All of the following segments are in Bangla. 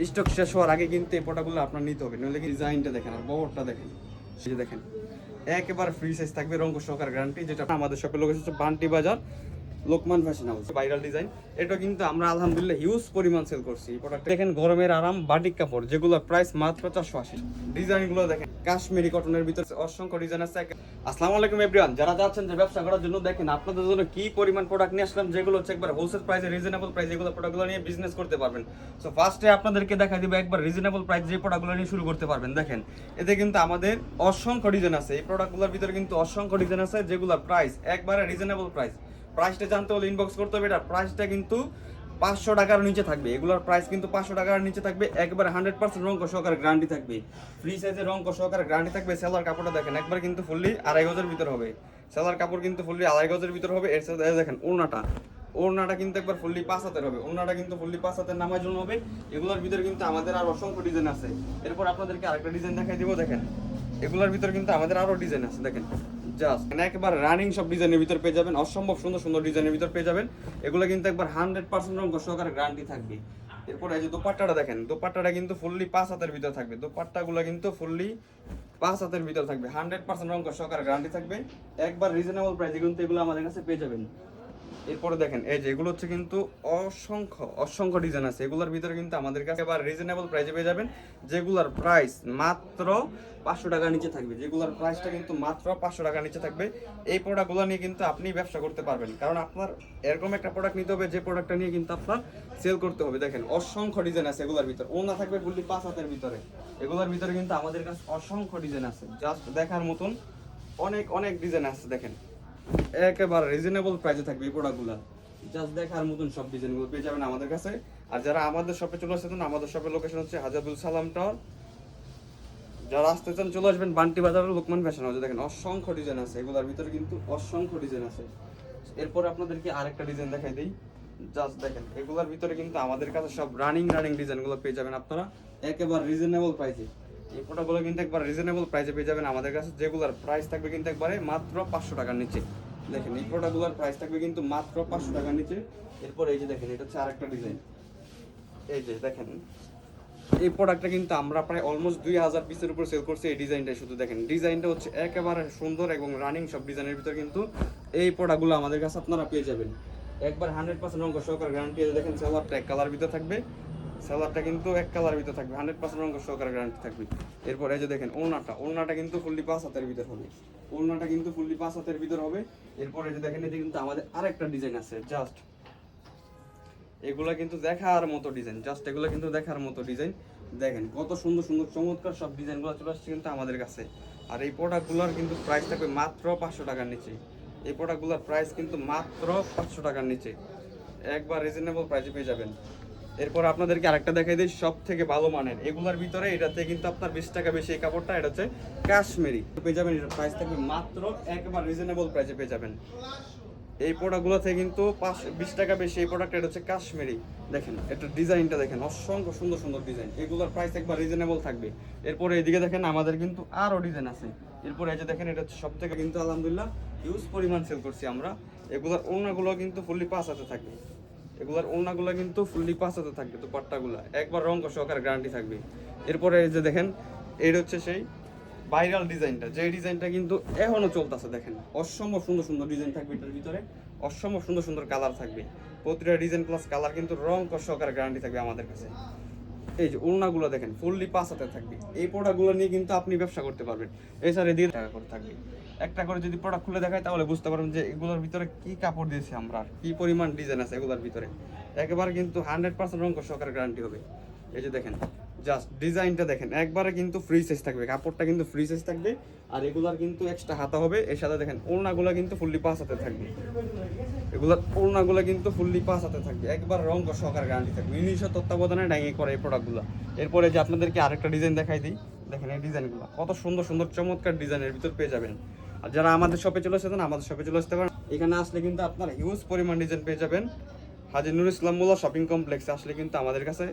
স্টক শেষ হওয়ার আগে কিন্তু এই প্রোডাক্টগুলো আপনার নিতে হবে, নইলে ডিজাইনটা দেখেন আর বহরটা দেখেন, এই যে দেখেন একেবারে ফ্রি সাইজ থাকবে, রঙ সহকার গ্যারান্টি। যেটা আমাদের শপের লোকেশন হচ্ছে বান্টি বাজার, Lokman fashion house, viral design. এটা কিন্তু আমরা আলহামদুলিল্লাহ হিউজ পরিমাণ সেল করছি। এই প্রোডাক্ট দেখেন গরমের আরাম বাটিক কাপড়, যেগুলোর প্রাইস মাত্র 480। ডিজাইনগুলো দেখেন কাশ্মীরি কটনের ভিতরে অসংখ্য ডিজাইন আছে। আসসালামু আলাইকুম এভরিওয়ান, যারা যাচ্ছেন যে ব্যবসা করার জন্য, দেখেন আপনাদের জন্য কি পরিমাণ প্রোডাক্ট নিয়ে আসলাম, যেগুলো হচ্ছে একবার হোলসেল প্রাইসে, রিজনেবল প্রাইসে এগুলো প্রোডাক্টগুলো নিয়ে বিজনেস করতে পারবেন। সো ফার্স্টে আপনাদেরকে দেখাই দিব একবার রিজনেবল প্রাইস যে প্রোডাক্টগুলো নিয়ে শুরু করতে পারবেন। দেখেন এতে কিন্তু আমাদের অসংখ্য ডিজাইন আছে, এই প্রোডাক্টগুলোর ভিতরে কিন্তু অসংখ্য ডিজাইন আছে, যেগুলোর প্রাইস একবারে রিজনেবল প্রাইস। প্রাইসটা জানতে হলে ইনবক্স করতে হবে। এটা প্রাইসটা কিন্তু 500 টাকার নিচে থাকবে, এগুলোর প্রাইস কিন্তু 500 টাকার নিচে থাকবে। একবারে 100% রং সহকারে গ্যারান্টি থাকবে, ফ্রি সাইজের রং সহকারে গ্যারান্টি থাকবে। সেলার কাপড়টা দেখেন একবার কিন্তু ফুললি 2.5 গজের ভিতর হবে, সেলার কাপড় কিন্তু ফুললি 2.5 গজের ভিতর হবে। এর সাথে দেখেন ওড়নাটা কিন্তু একবার ফুললি 5 হাতের হবে, ওড়নাটা কিন্তু ফুললি 5 হাতের নামার জন্য হবে। এগুলোর ভিতরে কিন্তু আমাদের আর অসংখ্য ডিজাইন আছে। এরপর আপনাদেরকে আরেকটা ডিজাইন দেখাই দিব। দেখেন এগুলোর ভিতরে কিন্তু আমাদের আরো ডিজাইন আছে। দেখেন জাস্ট একবার রানিং সব ডিজাইনের ভিতর পেয়ে যাবেন, অসম্ভব সুন্দর সুন্দর ডিজাইনের ভিতর পেয়ে যাবেন। এগুলো কিন্তু একবার 100% রং সহকারে গ্যারান্টি থাকবে। এরপর এই যে দোপাট্টাটা দেখেন, দোপাট্টাটা কিন্তু ফুললি 5 হাতের ভিতর থাকবে, দোপাট্টাগুলো কিন্তু ফুললি 5 হাতের ভিতর থাকবে, 100% রং সহকারে গ্যারান্টি থাকবে। একবার রিজনেবল প্রাইসে কিন্তু এগুলো আমাদের কাছে পেয়ে যাবেন। এরপরে দেখেন এই যে এগুলো হচ্ছে কিন্তু অসংখ্য ডিজাইন আছে, এগুলোর ভিতরে কিন্তু আমাদের কাছে আবার রিজনেবল প্রাইসে পেয়ে যাবেন, যেগুলোর প্রাইস মাত্র 500 টাকার নিচে থাকবে, যেগুলোর প্রাইসটা কিন্তু মাত্র 500 টাকার নিচে থাকবে। এই প্রোডাক্টগুলো নিয়ে কিন্তু আপনি ব্যবসা করতে পারবেন, কারণ আপনার এরকম একটা প্রোডাক্ট নিতে হবে যে প্রোডাক্টটা নিয়ে কিন্তু আপনার সেল করতে হবে। দেখেন অসংখ্য ডিজাইন আছে এগুলোর ভিতরে, ওনা থাকবে ফুললি 5 হাতের ভিতরে। এগুলোর ভিতরে কিন্তু আমাদের কাছে অসংখ্য ডিজাইন আছে, জাস্ট দেখার মতন অনেক ডিজাইন আছে। দেখেন একেবারে রিজনেবল প্রাইসে থাকবে এই প্রোডাক্টগুলো, জাস্ট দেখার মতন সব ডিজাইনগুলো পেয়ে যাবেন আমাদের কাছে। আর যারা আমাদের শপে চলে আসছেন, আমাদের শপের লোকেশন হচ্ছে হাজারুল সালাম টাওয়ার। যারা আসতে চান চলে আসবেন বান্টি বাজারের লোকমান ফ্যাশন হাউসে। দেখেন অসংখ্য ডিজাইন আছে, এগুলোর ভিতরে কিন্তু অসংখ্য ডিজাইন আছে। এরপরে আপনাদেরকে আরেকটা ডিজাইন দেখাই দিই, জাস্ট দেখেন এগুলোর ভিতরে কিন্তু আমাদের কাছে সব রানিং ডিজাইনগুলো পেয়ে যাবেন আপনারা একেবারে রিজনেবল প্রাইসে। এই প্রোডাক্টগুলো কিন্তু একবার রিজনেবল প্রাইসে পেয়ে যাবেন আমাদের কাছে, যেগুলোর প্রাইস থাকবে কিন্তু একবারে মাত্র 500 টাকার নিচে। দেখেন এই প্রোডাক্টগুলোর প্রাইস থাকবে কিন্তু মাত্র 500 টাকার নিচে। এরপর এই যে দেখেন এটা হচ্ছে আরেকটা ডিজাইন, এই যে দেখেন এই প্রোডাক্টটা কিন্তু আমরা প্রায় অলমোস্ট 2000 পিসের উপর সেল করছি। এই ডিজাইনটা শুধু দেখেন, ডিজাইনটা হচ্ছে একেবারে সুন্দর এবং রানিং সব ডিজাইনের ভিতর কিন্তু এই প্রোডাক্টগুলো আমাদের কাছে আপনারা পেয়ে যাবেন একবার 100% রং সহকারে গ্যারান্টি। দেখেন সালোয়ারটা এক কালার ভিতর থাকবে, সালোয়ারটা কিন্তু এক কালার ভিতর থাকবে, 100% রং সহকারে গ্যারান্টি থাকবে। এরপর এই যে দেখেন ওড়নাটা কিন্তু ফুললি 5 হাতের ভিতর হবে, ওড়নাটা কিন্তু ফুললি 5 হাতের ভিতর হবে। এরপর এই যে দেখেন এতে কিন্তু আমাদের আরেকটা ডিজাইন আছে, জাস্ট এগুলা কিন্তু দেখার মতো ডিজাইন, জাস্ট এগুলো কিন্তু দেখার মতো ডিজাইন। দেখেন কত সুন্দর সুন্দর চমৎকার সব ডিজাইনগুলো চলে আসছে কিন্তু আমাদের কাছে। আর এই প্রোডাক্টগুলোর কিন্তু প্রাইস থাকবে মাত্র 500 টাকার নিচে, এই প্রোডাক্টগুলোর প্রাইস কিন্তু মাত্র 500 টাকার নিচে, একবার রিজনেবল প্রাইসে পেয়ে যাবেন। এরপর আপনাদেরকে আরেকটা দেখাই দিই সব থেকে ভালো মানের, এগুলোর ভিতরে এটাতে কিন্তু আপনার 20 টাকা বেশি এই কাপড়টা, এটা হচ্ছে কাশ্মীরি পেয়ে যাবেন। এটার প্রাইস থাকবে মাত্র একবার রিজনেবল প্রাইসে পেয়ে যাবেন। এই প্রোডাক্টগুলো থেকে কিন্তু 20 টাকা বেশি এই প্রোডাক্ট, এটা হচ্ছে কাশ্মীরি। দেখেন এটা ডিজাইনটা দেখেন অসংখ্য সুন্দর সুন্দর ডিজাইন, এগুলোর প্রাইস একবার রিজনেবল থাকবে। এরপরে এইদিকে দেখেন আমাদের কিন্তু আরও ডিজাইন আছে। এরপরে এই যে দেখেন এটা সব থেকে কিন্তু আলহামদুলিল্লাহ হিউজ পরিমাণ সেল করছি আমরা। এগুলোর ওড়নাগুলো কিন্তু ফুললি 5 হাতে থাকবে, এগুলোর ওড়নাগুলো কিন্তু ফুললি 5 হাতে থাকবে, তো পাট্টাগুলো একবার রং সহকারে গ্যারান্টি থাকবে। এরপরে এই যে দেখেন এটা হচ্ছে সেই ভাইরাল ডিজাইনটা, যে ডিজাইনটা কিন্তু এখনো চলতেছে। দেখেন অসম্ভব সুন্দর সুন্দর ডিজাইন থাকবে এটার ভিতরে, অসম্ভব সুন্দর সুন্দর কালার থাকবে, প্রতিটা ডিজাইন প্লাস কালার কিন্তু রং সহকারে গ্যারান্টি থাকবে আমাদের কাছে। এই যে ওড়নাগুলো দেখেন ফুললি 5 হাতে থাকবে, এই প্রোডাক্টগুলো নিয়ে কিন্তু আপনি ব্যবসা করতে পারবেন। এছাড়া দিয়ে টাকা করে থাকবে, একটা করে যদি প্রোডাক্ট খুলে দেখায় তাহলে বুঝতে পারবেন যে এগুলোর ভিতরে কি কাপড় দিয়েছি আমরা, আর কি পরিমাণ ডিজাইন আছে এগুলোর ভিতরে। একেবারে কিন্তু 100% রং সহকারে গ্যারান্টি হবে। এই যে দেখেন জাস্ট ডিজাইনটা দেখেন একবারে কিন্তু ফ্রি সাইজ থাকবে, কাপড়টা কিন্তু ফ্রি সাইজ থাকবে, আর এগুলার কিন্তু এক্সট্রা হাতা হবে। এর সাথে দেখেন ওড়নাগুলো কিন্তু ফুললি 5 হাতে থাকবে, এগুলোর ওড়নাগুলো কিন্তু ফুললি 5 হাতে থাকবে, একবার রং সহকারে গ্যারান্টি থাকবে, নিজস্ব তত্ত্বাবধানে ডাইং করে এই প্রোডাক্টগুলো। এরপরে যে আপনাদেরকে আরেকটা ডিজাইন দেখাই দিই, দেখেন এই ডিজাইনগুলো কত সুন্দর সুন্দর চমৎকার ডিজাইনের ভিতর পেয়ে যাবেন। আর যারা আমাদের শপে চলে আসতেন আমাদের শপে চলে আসতে পারেন, এখানে আসলে কিন্তু আপনারা হিউজ পরিমাণ ডিজাইন পেয়ে যাবেন। হাজী নুরুল ইসলাম মোল্লা শপিং কমপ্লেক্সে আসলে কিন্তু আমাদের কাছে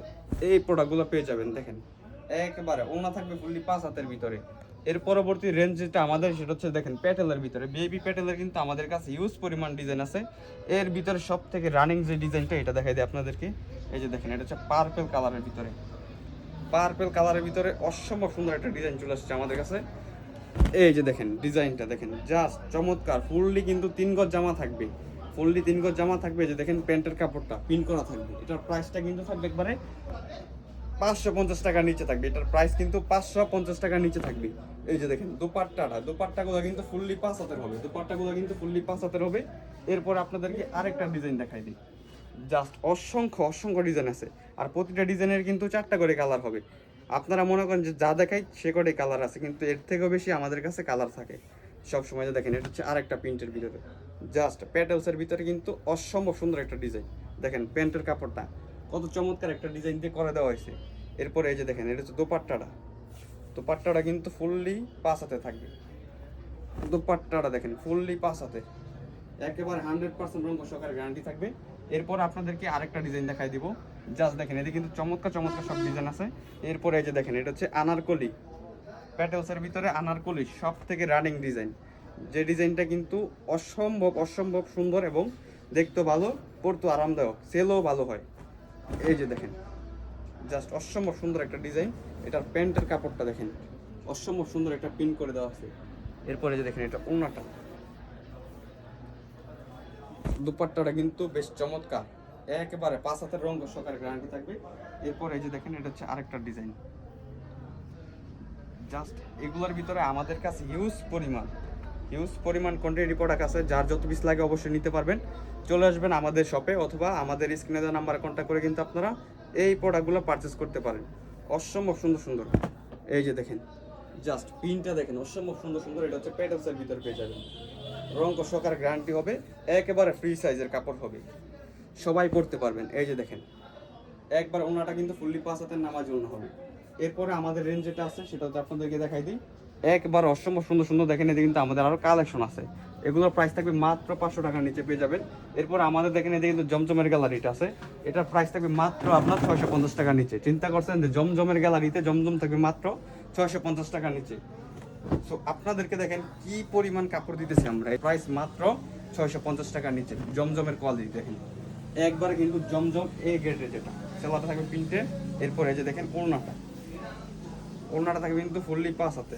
এই প্রোডাক্টগুলো পেয়ে যাবেন। দেখেন একেবারে ওড়না থাকবে ফুললি 5 হাতের ভিতরে। এর পরবর্তী রেঞ্জ যেটা আমাদের সেটা হচ্ছে দেখেন প্যাটেলের ভিতরে, বেবি প্যাটেলের কিন্তু আমাদের কাছে হিউজ পরিমাণ ডিজাইন আছে। এর ভিতরে সব থেকে রানিং যে ডিজাইনটা এটা দেখাই দিই আপনাদেরকে, এই যে দেখেন এটা হচ্ছে পার্পল কালারের ভিতরে, পার্পল কালারের ভিতরে অসম্ভব সুন্দর একটা ডিজাইন চলে আসছে আমাদের কাছে। এই যে দেখেন ডিজাইনটা দেখেন, জাস্ট চমৎকার। ফুললি কিন্তু 3 গজ জামা থাকবে, ফুললি 3 গজ জামা থাকবে। যে দেখেন প্যান্টের কাপড়টা পিন করা থাকবে। এটার প্রাইসটা কিন্তু থাকবে একবারে 550 টাকার নিচে থাকবে। এটার প্রাইস কিন্তু 550 টাকার নিচে থাকবে। এই যে দেখেন দোপাট্টাগুলো কিন্তু ফুললি 5 হাতের হবে, দোপাট্টাগুলো কিন্তু ফুললি 5 হাতের হবে। এরপর আপনাদেরকে আরেকটা ডিজাইন দেখাই দিই। জাস্ট অসংখ্য ডিজাইন আছে, আর প্রতিটা ডিজাইনের কিন্তু 4টা করে কালার হবে। আপনারা মনে করেন যে যা দেখাই সে কটাই কালার আছে, কিন্তু এর থেকেও বেশি আমাদের কাছে কালার থাকে সব সময়। দেখেন এটা হচ্ছে আরেকটা প্রিন্টের ভিতরে, জাস্ট প্যাটেলসের ভিতরে কিন্তু অসম্ভব সুন্দর একটা ডিজাইন। দেখেন প্যান্টের কাপড়টা কত চমৎকার একটা ডিজাইন দিয়ে করে দেওয়া হয়েছে। এরপরে এই যে দেখেন এটা হচ্ছে দোপাট্টাটা কিন্তু ফুললি 5 হাতে থাকবে। দোপাট্টাটা দেখেন ফুললি 5 হাতে, একেবারে 100% রঙ সহকারে গ্যারান্টি থাকবে। এরপর আপনাদেরকে আরেকটা ডিজাইন দেখাই দিব। জাস্ট দেখেন এদিকে কিন্তু চমৎকার সব ডিজাইন আছে। এরপরে এই যে দেখেন এটা হচ্ছে আনারকলি, প্যাটেলসের ভিতরে আনারকলি সব থেকে রানিং ডিজাইন। যে ডিজাইনটা কিন্তু অসম্ভব সুন্দর এবং দেখতে ভালো, পরতে আরামদায়ক, সেলও ভালো হয়। এই যে দেখেন জাস্ট অসম্ভব সুন্দর একটা ডিজাইন। এটার প্যান্টের কাপড়টা দেখেন অসম্ভব সুন্দর একটা পিন করে দেওয়া আছে। এরপরে যে দেখেন এটা ওড়নাটা, দুপাট্টাটা কিন্তু বেশ চমৎকার, একেবারে 5 হাতের রঙ সহকারে গ্যারান্টি থাকবে। এরপর এই যে দেখেন এটা হচ্ছে আরেকটা ডিজাইন। জাস্ট এগুলোর ভিতরে আমাদের কাছে হিউজ পরিমাণ কোয়ান্টিটি প্রোডাক্ট আছে। যার যত পিস লাগে অবশ্যই নিতে পারবেন। চলে আসবেন আমাদের শপে, অথবা আমাদের স্ক্রিনে দেওয়া নাম্বারে কন্ট্যাক্ট করে কিন্তু আপনারা এই প্রোডাক্টগুলো পারচেস করতে পারেন। অসম্ভব সুন্দর। এই যে দেখেন জাস্ট পিনটা দেখেন অসম্ভব সুন্দর। এটা হচ্ছে প্যাটেলসের ভিতর পেয়ে যাবেন, রঙ সহকারে গ্যারান্টি হবে, একেবারে ফ্রি সাইজের কাপড় হবে, সবাই পরতে পারবেন। এই যে দেখেন একবার ওনাটা কিন্তু ফুললি 5 হাতের নামাজ ওনা হবে। এরপরে আমাদের রেঞ্জ যেটা আছে সেটা তো আপনাদেরকে দেখাই দিই। একবার অসম্ভব সুন্দর দেখেন, এদিকে কিন্তু আমাদের আরো কালেকশন আছে। এগুলোর প্রাইস থাকবে মাত্র 500 টাকার নিচে পেয়ে যাবেন। এরপর আমাদের দেখেন এদিকে কিন্তু জমজমের গ্যালারিটা আছে, এটার প্রাইস থাকবে মাত্র আপনার 650 টাকার নিচে। চিন্তা করছেন যে জমজমের গ্যালারিতে জমজম থাকবে মাত্র 650 টাকার নিচে। সো আপনাদেরকে দেখেন কি পরিমাণ কাপড় দিতেছি আমরা, প্রাইস মাত্র 650 টাকার নিচে। জমজমের কোয়ালিটি দেখেন একবারে কিন্তু জমজম এ গ্রেডের, যেটা সেলাটা থাকবে প্রিন্টে। এরপরে যে দেখেন ওড়নাটা থাকবে কিন্তু ফুললি 5 হাতে।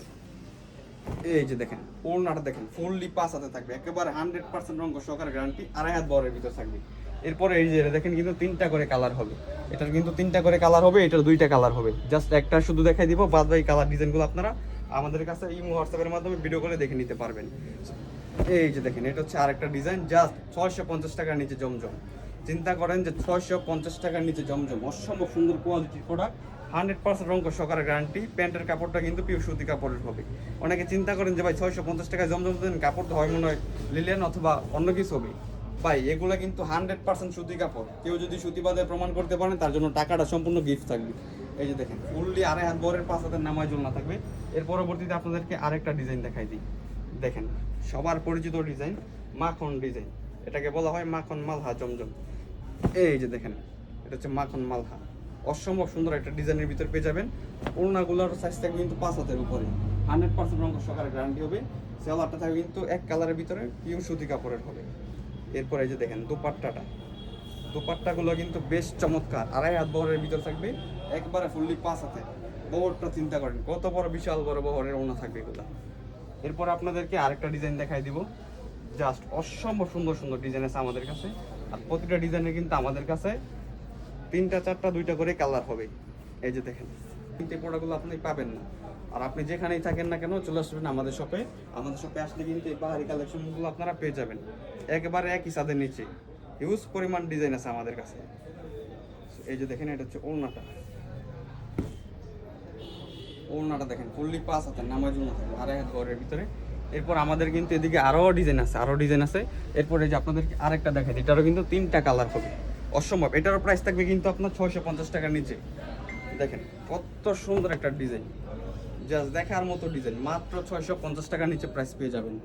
এই যে দেখেন ওড়নাটা দেখেন ফুললি 5 হাতে থাকবে, একেবারে 100% রঙ সহকারে গ্যারান্টি, 2.5 হাত বরের ভিতর থাকবে। এরপরে এই যে দেখেন কিন্তু 3টা করে কালার হবে, এটার কিন্তু 3টা করে কালার হবে, এটার 2টা কালার হবে। জাস্ট একটা শুধু দেখাই দিব, বাদ বাকি কালার ডিজাইনগুলো আপনারা আমাদের কাছে ইমো হোয়াটসঅ্যাপের মাধ্যমে ভিডিও কলে দেখে নিতে পারবেন। এই যে দেখেন এটা হচ্ছে আরেকটা ডিজাইন, জাস্ট 650 টাকার নিচে জমজম। চিন্তা করেন যে 650 টাকার নিচে জমজম, অসম্ভব সুন্দর কোয়ালিটির প্রোডাক্ট, 100% রঙ সহকারে গ্যারান্টি। প্যান্টের কাপড়টা কিন্তু পিওর সুতি কাপড়ের হবে। অনেকে চিন্তা করেন যে ভাই 650 টাকায় জমজম দেন, কাপড় তো হয় মনে হয় লিলেন অথবা অন্য কিছু হবে। ভাই এগুলো কিন্তু 100% সুতি কাপড়। কেউ যদি সুতিবাদে প্রমাণ করতে পারেন তার জন্য টাকাটা সম্পূর্ণ গিফট থাকবে। এই যে দেখেন ফুললি 2.5 হাত বরের 5 হাতের নামায় ঝুলনা থাকবে। এর পরবর্তীতে আপনাদেরকে আরেকটা ডিজাইন দেখাই দিই। দেখেন সবার পরিচিত ডিজাইন, মাখন ডিজাইন, এটাকে বলা হয় মাখন মালহা জমজম। এই যে দেখেন এটা হচ্ছে মাখন মালহা, অসম্ভব সুন্দর একটা ডিজাইনের ভিতর পেয়ে যাবেন। ওড়নাগুলোর সাইজ থাকবে কিন্তু 5 হাতের উপরে, 100% রঙ সহকারে গ্যারান্টি হবে। সেলারটা থাকবে কিন্তু এক কালারের ভিতরে, পিওর সুতি কাপড়ের হবে। এরপরে এই যে দেখেন দোপাট্টাগুলো কিন্তু বেশ চমৎকার, 2.5 হাত বহরের ভিতর থাকবে, একবারে ফুললি 5 হাতে। বহরটা চিন্তা করেন কত বড়, বিশাল বড় বহরের ওড়না থাকবে এগুলো। এরপর আপনাদেরকে আরেকটা ডিজাইন দেখাই দিব। জাস্ট অসম্ভব সুন্দর ডিজাইন আছে আমাদের কাছে, আর প্রতিটা ডিজাইনের কিন্তু আমাদের কাছে 3টা 4টা 2টা করে কালার হবে। এই যে দেখেন কিন্তু এই প্রোডাক্টগুলো আপনি পাবেন না। আর আপনি যেখানেই থাকেন না কেন চলে আসবেন আমাদের শপে। আমাদের শপে আসলে কিন্তু এই পাহাড়ি কালেকশনগুলো আপনারা পেয়ে যাবেন একেবারে একই ছাদের নিচে। হিউজ পরিমাণ ডিজাইন আছে আমাদের কাছে। এই যে দেখেন এটা হচ্ছে ওড়নাটা দেখেন ফুললি 5 হাতের নামাজ ওড়না থাকে, 2.5 হাত ঘরের ভিতরে। এরপর আমাদের কিন্তু এদিকে আরও ডিজাইন আছে। এরপরে যে আপনাদেরকে আরেকটা দেখাই, এটারও কিন্তু 3টা কালার হবে, অসম্ভব। এটারও প্রাইস থাকবে কিন্তু আপনার 650 টাকার নিচে। দেখেন কত সুন্দর একটা ডিজাইন, জাস্ট দেখার মতো ডিজাইন, মাত্র 650 টাকার নিচে প্রাইস পেয়ে যাবেন।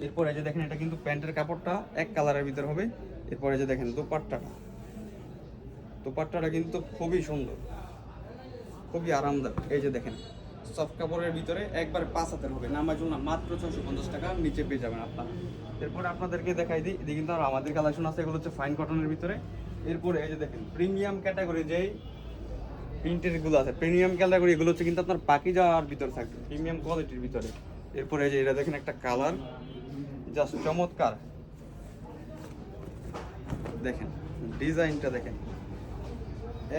এরপরে যে দেখেন এটা কিন্তু প্যান্টের কাপড়টা এক কালারের ভিতর হবে। এরপরে যে দেখেন দোপাট্টাটা কিন্তু খুবই সুন্দর, খুবই আরামদায়ক। এই যে দেখেন সফট কাপড়ের ভিতরে একবার 5 হাতের হবে, নামাজ না মাত্র 650 টাকা নিচে পেয়ে যাবেন আপনারা। এরপরে আপনাদেরকে দেখাই দিই, এদিকে কিন্তু আমাদের কালেকশন আছে, এগুলো হচ্ছে ফাইন কটনের ভিতরে। এরপরে এই যে দেখেন প্রিমিয়াম ক্যাটাগরি যেই প্রিন্টের গুলো আছে প্রিমিয়াম ক্যাটাগরি, এগুলো হচ্ছে কিন্তু আপনার পাকিজার ভিতরে থাকবে, প্রিমিয়াম কোয়ালিটির ভিতরে। এরপরে এই যে এটা দেখেন একটা কালার জাস্ট চমৎকার, দেখেন ডিজাইনটা দেখেন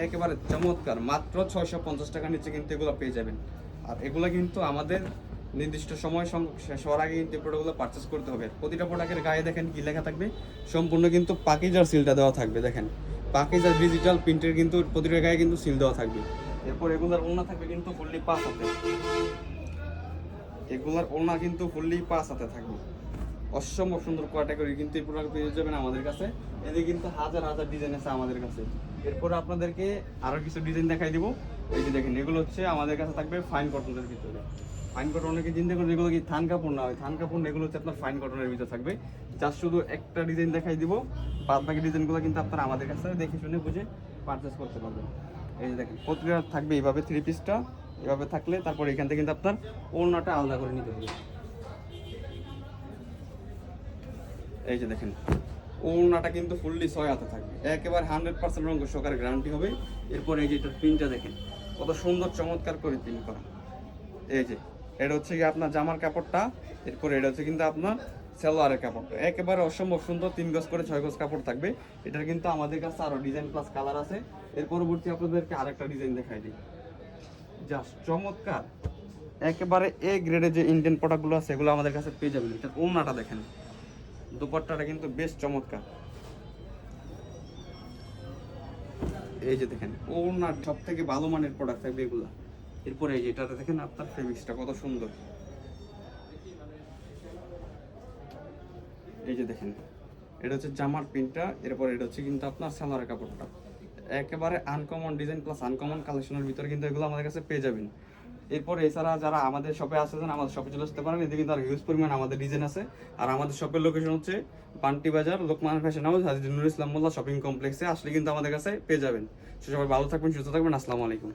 একেবারে চমৎকার। মাত্র 650 টাকা নিচে কিন্তু এগুলো পেয়ে যাবেন। আর এগুলো কিন্তু আমাদের নির্দিষ্ট সময় শেষ হওয়ার আগে কিন্তু প্রোডাক্টগুলো পারচেস করতে হবে। প্রতিটা প্রোডাক্টের গায়ে দেখেন কি লেখা থাকবে, সম্পূর্ণ কিন্তু পাকিজার সিলটা দেওয়া থাকবে। দেখেন পাকিজার ডিজিটাল প্রিন্টের কিন্তু প্রতিটা গায়ে কিন্তু সিল দেওয়া থাকবে। এরপর এগুলার ওড়না থাকবে কিন্তু ফুললি 5 হাতে, এগুলার ওড়না কিন্তু ফুললি 5 হাতে থাকবে। অসম্ভব সুন্দর ক্যাটাগরি কিন্তু এই প্রোডাক্ট পেয়ে যাবেন আমাদের কাছে। এদিকে কিন্তু হাজার হাজার ডিজাইন আছে আমাদের কাছে। এরপর আপনাদেরকে আরো কিছু ডিজাইন দেখাই দিব। এই যে দেখেন এগুলো হচ্ছে আমাদের কাছে থাকবে ফাইন কটনের ভিতরে। ফাইন কটন অনেকে চিন্তা করেন এগুলো কি থান কাপড় না, হয় থান কাপড় না, এগুলো হচ্ছে আপনার ফাইন কটনের ভিতরে থাকবে। জাস্ট শুধু একটা ডিজাইন দেখাই দিব, বাদ বাকি ডিজাইনগুলো কিন্তু আপনারা আমাদের কাছে দেখে শুনে বুঝে পারচেস করতে পারবেন। এই যে দেখেন প্রতিটা থাকবে এইভাবে 3 পিসটা এভাবে থাকলে, তারপর এখান থেকে কিন্তু আপনার ওড়নাটা আলাদা করে নিতে হবে। এই যে দেখেন ওড়নাটা কিন্তু ফুললি 6 হাতে থাকবে, একেবারে 100% রঙ সহকারে গ্যারান্টি হবে। এরপর এই যে এটার প্রিন্টটা দেখেন কত সুন্দর চমৎকার করে প্রিন্ট করা। এই যে এটা হচ্ছে কি আপনার জামার কাপড়টা, এরপর এটা হচ্ছে কিন্তু আপনার সালোয়ারের কাপড়টা, একেবারে অসম্ভব সুন্দর 3 গজ করে 6 গজ কাপড় থাকবে। এটার কিন্তু আমাদের কাছে আরো ডিজাইন প্লাস কালার আছে। এর পরবর্তী আপনাদেরকে আরেকটা ডিজাইন দেখাই দিই, জাস্ট চমৎকার একেবারে এ গ্রেডের যে ইন্ডিয়ান প্রোডাক্টগুলো আছে এগুলো আমাদের কাছে পেয়ে যাবেন। এটার ওড়নাটা দেখেন, দুপাট্টাটা কিন্তু বেশ চমৎকার। এই যে দেখেন ওনার সব থেকে ভালো মানের প্রোডাক্ট থাকবে এগুলা। এরপরে এই যে এটাতে দেখেন আপনার ফেব্রিক্সটা কত সুন্দর। এই যে দেখেন এটা হচ্ছে জামার প্রিন্টটা, এরপর এটা হচ্ছে কিন্তু আপনার সালোয়ারের কাপড়টা, একেবারে আনকমন ডিজাইন প্লাস আনকমন কালেকশনের ভিতরে কিন্তু এগুলো আমাদের কাছে পেয়ে যাবেন। এরপর এছাড়া যারা আমাদের শপে আসতেছেন আমাদের শপে চলে আসতে পারেন, এদিকে কিন্তু আর হিউজ পরিমাণ আমাদের ডিজাইন আছে। আর আমাদের শপের লোকেশন হচ্ছে বান্টি বাজার, লোকমান ফ্যাশন হাউস, হাজী নুরুল ইসলাম মোল্লা শপিং কমপ্লেক্সে আসলে কিন্তু আমাদের কাছে পেয়ে যাবেন। সবাই ভালো থাকবেন, সুস্থ থাকবেন, আসসালামু আলাইকুম।